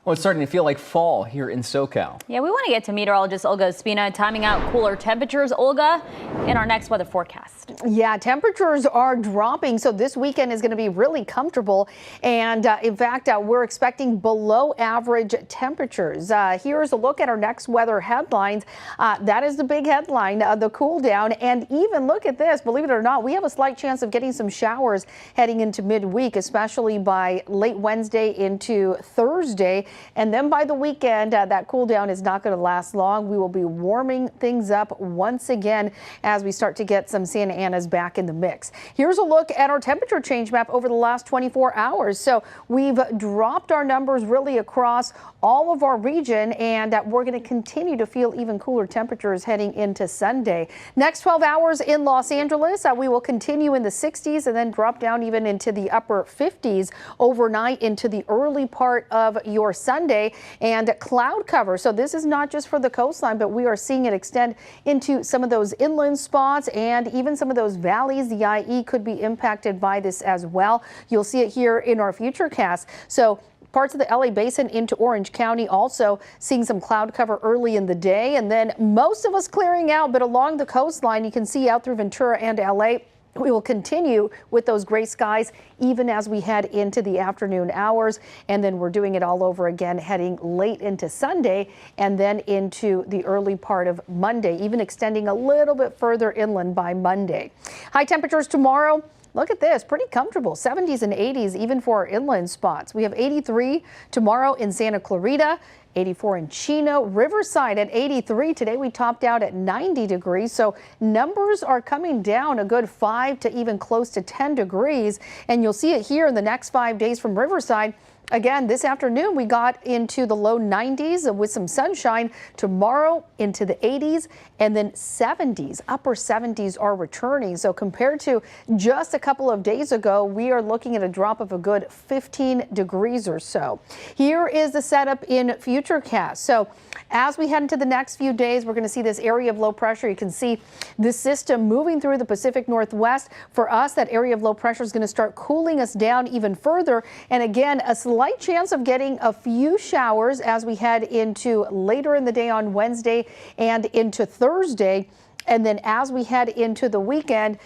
Well, it's starting to feel like fall here in SoCal. Yeah, we want to get to meteorologist Olga Ospina timing out cooler temperatures. Olga, in our next weather forecast. Yeah, temperatures are dropping, so this weekend is going to be really comfortable. And in fact, we're expecting below average temperatures. Here's a look at our next weather headlines. That is the big headline, the cool down. And even look at this, believe it or not, we have a slight chance of getting some showers heading into midweek, especially by late Wednesday into Thursday. And then by the weekend, that cool down is not going to last long. We will be warming things up once again as we start to get some Santa Ana's back in the mix. Here's a look at our temperature change map over the last 24 hours. So we've dropped our numbers really across all of our region, and we're going to continue to feel even cooler temperatures heading into Sunday. Next 12 hours in Los Angeles, we will continue in the 60s and then drop down even into the upper 50s overnight into the early part of your Sunday, and cloud cover. So this is not just for the coastline, but we are seeing it extend into some of those inland spots and even some of those valleys. The IE could be impacted by this as well. You'll see it here in our futurecast. So parts of the LA basin into Orange County also seeing some cloud cover early in the day, and then most of us clearing out, but along the coastline you can see out through Ventura and LA. We will continue with those gray skies even as we head into the afternoon hours, and then we're doing it all over again heading late into Sunday and then into the early part of Monday, even extending a little bit further inland by Monday. High temperatures tomorrow. Look at this, pretty comfortable, 70s and 80s even for our inland spots. We have 83 tomorrow in Santa Clarita, 84 in Chino, Riverside at 83. Today we topped out at 90 degrees. So numbers are coming down a good 5 to even close to 10 degrees. And you'll see it here in the next 5 days from Riverside. Again, this afternoon we got into the low 90s with some sunshine. Tomorrow into the 80s and then 70s. Upper 70s are returning. So compared to just a couple of days ago, we are looking at a drop of a good 15 degrees or so. Here is the setup in Futurecast. So as we head into the next few days, we're going to see this area of low pressure. You can see this system moving through the Pacific Northwest. For us, that area of low pressure is going to start cooling us down even further. And again, a slight chance of getting a few showers as we head into later in the day on Wednesday and into Thursday. And then as we head into the weekend,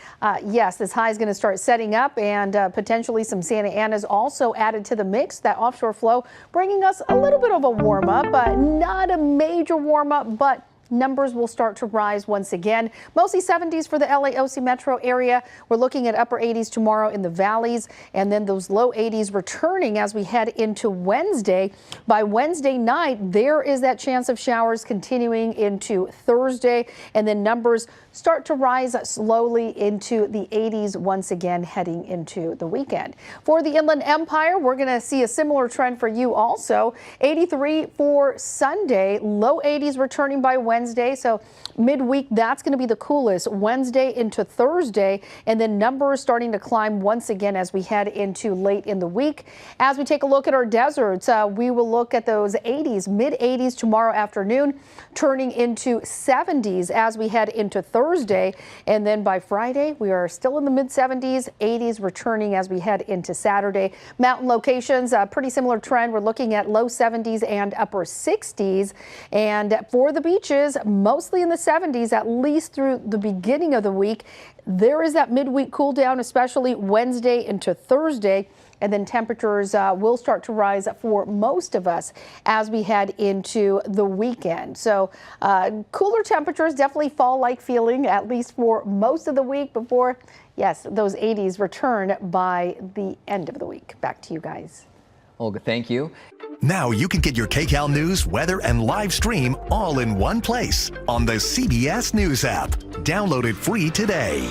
yes, this high is going to start setting up, and potentially some Santa Ana's also added to the mix. That offshore flow bringing us a little bit of a warm up, not a major warm up, but numbers will start to rise once again. Mostly 70s for the LAOC metro area. We're looking at upper 80s tomorrow in the valleys, and then those low 80s returning as we head into Wednesday. By Wednesday night, there is that chance of showers continuing into Thursday, and then numbers start to rise slowly into the 80s once again heading into the weekend. For the Inland Empire, we're going to see a similar trend for you also. 83 for Sunday, low 80s returning by Wednesday. So midweek, that's going to be the coolest Wednesday into Thursday, and then numbers starting to climb once again as we head into late in the week. As we take a look at our deserts, we will look at those 80s, mid 80s tomorrow afternoon, turning into 70s as we head into Thursday, and then by Friday we are still in the mid 70s, 80s returning as we head into Saturday. Mountain locations, a pretty similar trend. We're looking at low 70s and upper 60s, and for the beaches, mostly in the 70s at least through the beginning of the week. There is that midweek cool down, especially Wednesday into Thursday. And then temperatures will start to rise for most of us as we head into the weekend. So cooler temperatures, definitely fall-like feeling, at least for most of the week before, yes, those 80s return by the end of the week. Back to you guys. Olga, thank you. Now you can get your KCAL news, weather, and live stream all in one place on the CBS News app. Download it free today.